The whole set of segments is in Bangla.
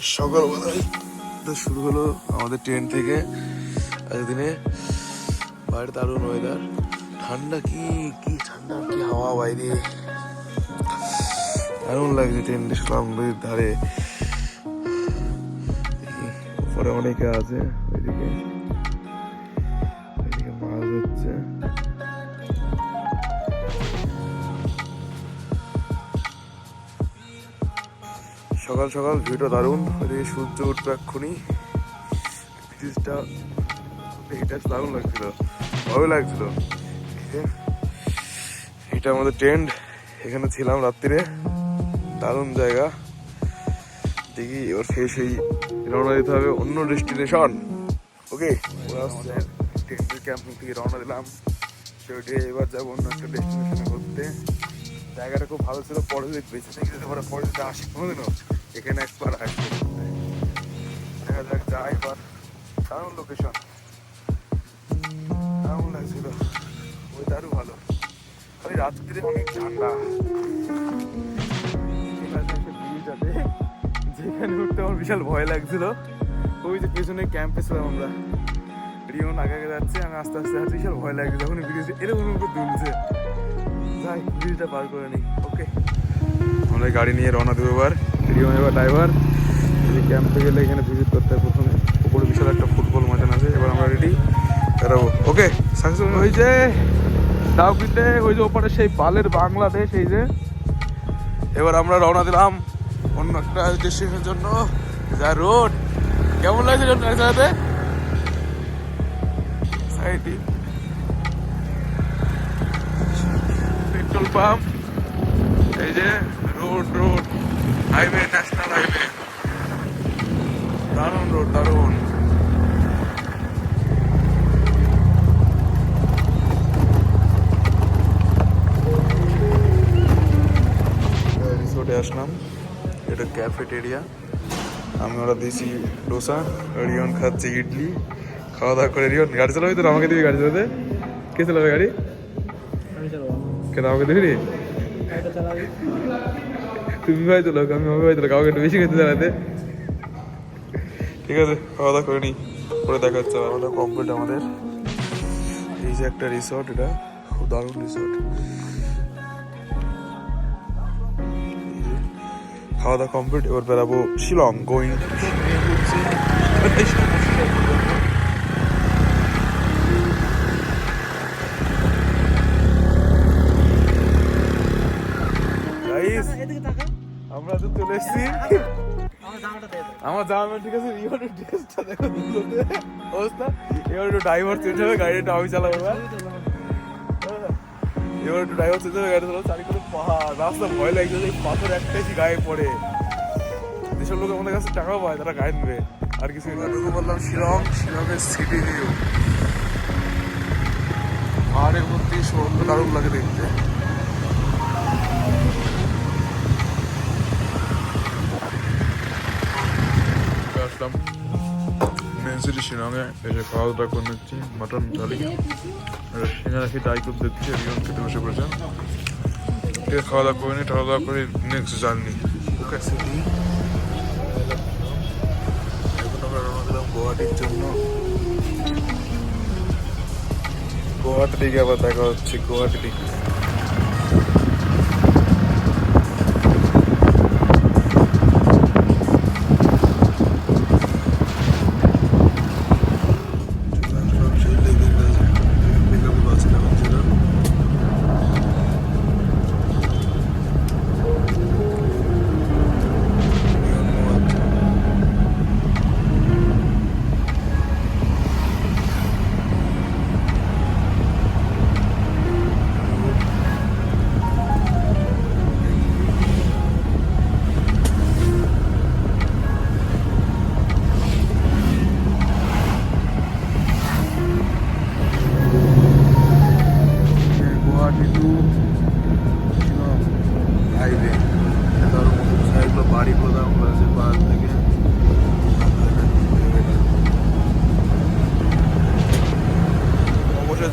সকালবেলায় শুরু হলো আমাদের ট্রেন থেকে। একদিনে বাইরে দারুণ ওয়েদার, ঠান্ডা কি কি ঠান্ডা, কি হাওয়া বাইরে, দারুণ লাগছে। ট্রেন দেখলাম নদীর ধারে, উপরে অনেকে আছে, ওইদিকে ওইদিকে মাছ হচ্ছে। সকাল সকাল ভিউটা দারুণ, ওইদিকে সূর্য উঠবে এক্ষুনি। ব্রিজটা এটা দারুণ লাগছিল, ভালো লাগছিল। এটা আমাদের ট্রেন, এখানে ছিলাম রাত্রিরে, দারুণ জায়গা। দেখি এবার সেই রওনা দিতে হবে অন্য ডেস্টিনেশন। ওকে, ট্রেনের ক্যাম্পিং থেকে রওনা দিলাম, সেটা এবার যাবো অন্য একটা ডেস্টিনেশনে ঘুরতে। জায়গাটা খুব ভালো ছিল, পরে যদি বেঁচে থেকে যেতে পারে, পরে যদি আসি কোনোদিনও এখানে একবার আসবো। দেখা যাক যাই, এবার দারুণ লোকেশন, দারুণ লাগছিল, ওয়েদারও ভালো। খালি রাত্রিরে অনেক ঠান্ডা। যেখানে উঠতে আমার বিশাল ভয় লাগছিল। ওই যে পেছনে ক্যাম্পে ছিলাম আমরা, রিয়ন আগে আগে যাচ্ছে, আমি আস্তে আস্তে যাচ্ছি, বিশাল ভয় লাগছে যখন ব্রিজ এরকম দুলছে। যাই ব্রিজটা পার করে নিই। ওকে, আমরা গাড়ি নিয়ে রওনা দেবো এবার। রিয়ন এবার ড্রাইভার। এই ক্যাম্পে গেলে এখানে ভিজিট করতে হয় প্রথমে। উপরে বিশাল একটা ফুটবল ময়দান আছে। এবার আমরা রেডি বেরাবো। ওকে, সাকসেসফুল হয়েছে ডাউকিতে, ওই যে ওপারে সেই বালের বাংলাদেশ। এই যে এবার আমরা রওনা দিলাম অন্য একটা ডেস্টিনেশনের জন্য, যা রোড। কেমন লাগছে সাথে পেট্রোল পাম্প, এই যে রোড হাইওয়ে, ন্যাশনাল হাইওয়ে, দারুণ রোড, দারুণ। রিসোর্টে আসলাম, এটা ক্যাফেটেরিয়া। আমি ওরা দিয়েছি ডোসা, রিয়ন খাচ্ছে ইডলি। খাওয়া দাওয়া করে রিয়ন গাড়ি চালাবি তো, আমাকে দিবি গাড়ি চালাতে? কে চালাবে গাড়ি? কেন আমাকে দিবি? তুমি ভাই তো লোক, আমি হবে ভাই তো লোক, আমাকে একটু বেশি খেতে চালাতে। ঠিক আছে, খাওয়া দাওয়া করে নিই, পরে দেখা হচ্ছে। খাওয়া দাওয়া কমপ্লিট আমাদের। এই যে একটা রিসোর্ট, এটা খুব দারুণ রিসোর্ট। খাওয়া দাওয়া কমপ্লিট, এবার বেরাবো শিলং গোয়িং। আমরা তো চলে এসেছি, আমার জামা ঠিক আছে। রিওনের ড্রেসটা দেখো, অবস্থা। এবার একটু ড্রাইভার চেঞ্জ হবে, গাড়িটা আমি চালাবো। এবার একটু ড্রাইভার চেঞ্জ হবে, গাড়ি চালাবো। চারিদিকে পাহাড়, রাস্তা ভয় লাগছে, এই পাথর একটাই গায়ে পড়ে। যেসব লোক আমাদের কাছে টাকাও পায়, তারা গায়ে নেবে, আর কিছু না। বললাম শিলংয়ের সিটি ভিউ, পাহাড়ের মধ্যে সমুদ্র, দারুণ লাগে দেখতে। আসলাম মেন সিটি শিলংয়ে, এসে খাওয়া দাওয়া করে নিচ্ছি মাটন থালি। সিঙ্গারা খেতে আইকুব দেখছি, রিয়ন খেতে বসে পড়েছে। ঠিক আছে, খাওয়া দাওয়া করে নিই, খাওয়া দাওয়া করে নেক্সট জার্নি। ওকে সিটি, এখন আমরা রওনা দিলাম গুয়াহাটির জন্য। গুয়াহাটি থেকে আবার দেখা হচ্ছে, গুয়াহাটি থেকে।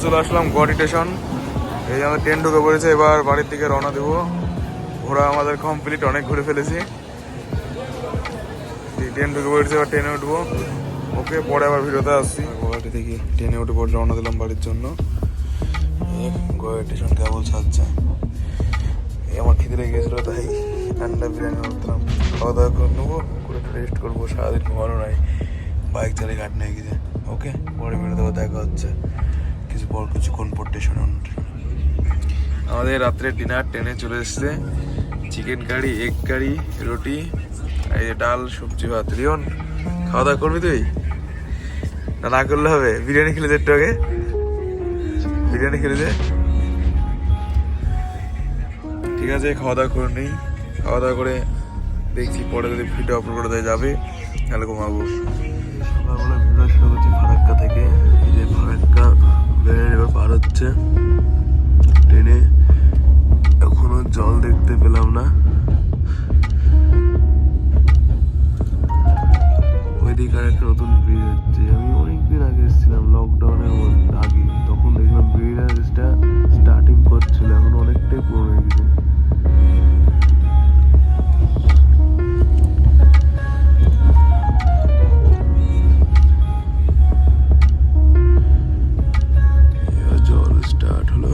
চলে আসলাম গুয়াহাটি স্টেশন। এই আমাদের ট্রেন ঢুকে পড়েছে, এবার বাড়ির দিকে রওনা দেবো। ঘোরা আমাদের কমপ্লিট, অনেক ঘুরে ফেলেছি। ট্রেন ঢুকে পড়েছে, এবার ট্রেনে উঠবো। ওকে, পরে আবার ভিডিওতে আসছি। গুয়াহাটি থেকে ট্রেনে উঠে পরে রওনা দিলাম বাড়ির জন্য। গুয়াহাটি স্টেশন কেবল ছাড়ছে। আমার খিদে লেগে গেছিলো, তাই আন্ডা বিরিয়ানি করতাম। খাওয়া দাওয়া করে নেবো, করে একটু রেস্ট করবো। সারাদিন ঘুমানো নাই, বাইক চালিয়ে ঘাট নিয়ে গেছে। ওকে, পরে ভিডিওতে দেখা হচ্ছে কিছুক্ষণ পর স্টেশনে। আমাদের রাত্রের ডিনার ট্রেনে চলে এসছে। চিকেন কারি, এগ কারি, রুটি, এই যে ডাল, সবজি, ভাত। রিয়ন, খাওয়া দাওয়া করবি তুই? না করলে হবে? বিরিয়ানি খেলে একটু আগে, বিরিয়ানি খেলে দে। ঠিক আছে, খাওয়া দাওয়া করে নেই। খাওয়া দাওয়া করে দেখছি পরে যদি ভিডিও আপলোড করে দেওয়া যাবে, তাহলে ঘুমাবো। সকালবেলা ভিডিও শুরু করছি ফারাক্কা থেকে। এই যে ফারাক্কা বেড়ে এবার পার হচ্ছে ট্রেনে। এখনো জল দেখতে পেলাম না। ওইদিকে আর একটা নতুন ব্রিজ হচ্ছে। আমি অনেকদিন আগে এসেছিলাম, লকডাউনের আগে, তখন দেখলাম ব্রিজটা স্টার্টিং করছিল। এখন অনেকটাই পুরো হয়ে গেছে। জল স্টার্ট হলো।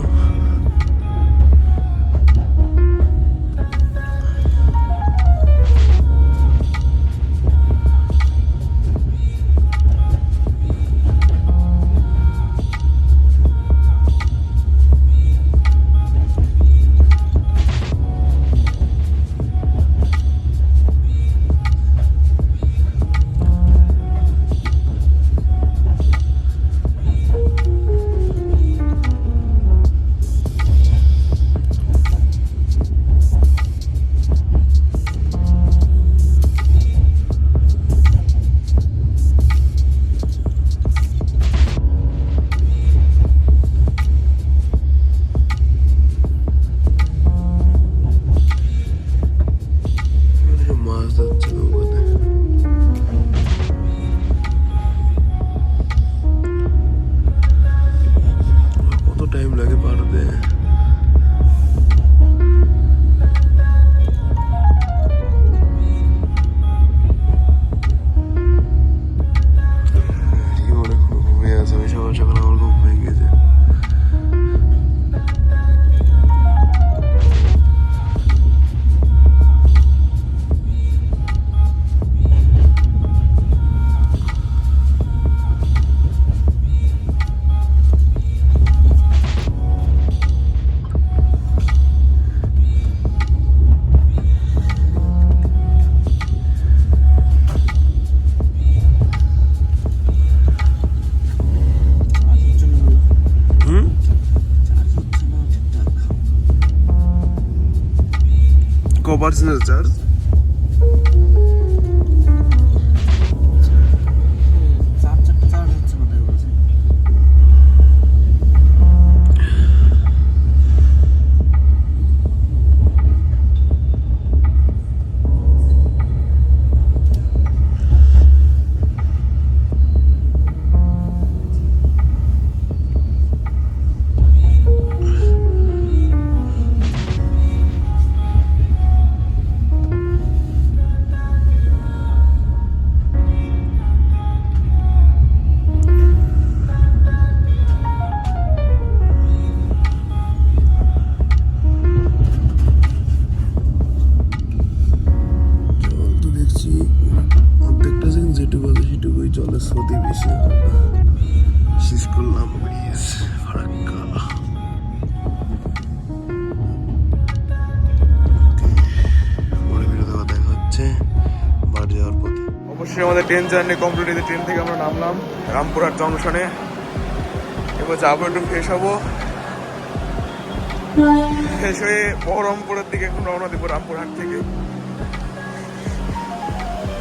পার্সোনাল চার্জ জলের স্রোতই বেশি। শেষ করলাম ব্রিজ ফারাক্কা। পরে ভিডিওতে দেখা হচ্ছে বাড়ি যাওয়ার পথে। অবশ্যই আমাদের ট্রেন জার্নি কমপ্লিট হয়েছে। ট্রেন থেকে আমরা নামলাম রামপুরহাট জংশনে। এবার যাবো, একটু ফ্রেশ হবো। ফ্রেশ হয়ে বহরমপুরের দিকে এখন রওনা দেবো রামপুরহাট থেকে।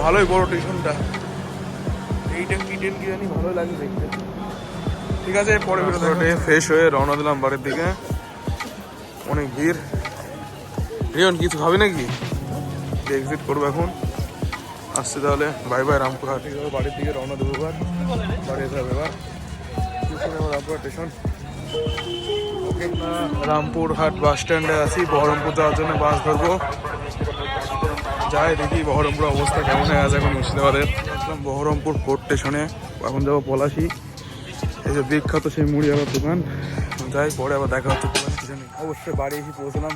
ভালোই বড় স্টেশনটা। এইটা কি ট্রেন কি জানি, ভালোই লাগে দেখতে। ঠিক আছে, পরে ফ্রেশ হয়ে রওনা দিলাম বাড়ির দিকে। অনেক ভিড়। রিয়ন কিছু খাবি নাকি? এক্সিট করবো এখন, আসছে তাহলে। Bye bye Rampurhat. বাড়ির দিকে রওনা দেবো এবার, বাড়ি যেতে হবে এবার। রামপুরহাট স্টেশন। ওকে, রামপুরহাট বাস স্ট্যান্ডে আছি। বহরমপুর যাওয়ার জন্য বাস ধরবো। যাই দেখি বহরমপুর অবস্থা কেমন হয়ে আছে এখন মুর্শিদাবাদের। আসলাম বহরমপুর কোর্ট স্টেশনে, এখন যাবো পলাশি, এই যে বিখ্যাত সেই মুড়িওয়ালার দোকান। যাই পরে আবার দেখা হচ্ছে দোকানে কিছু নেই। অবশ্যই বাড়ি এসে পৌঁছলাম।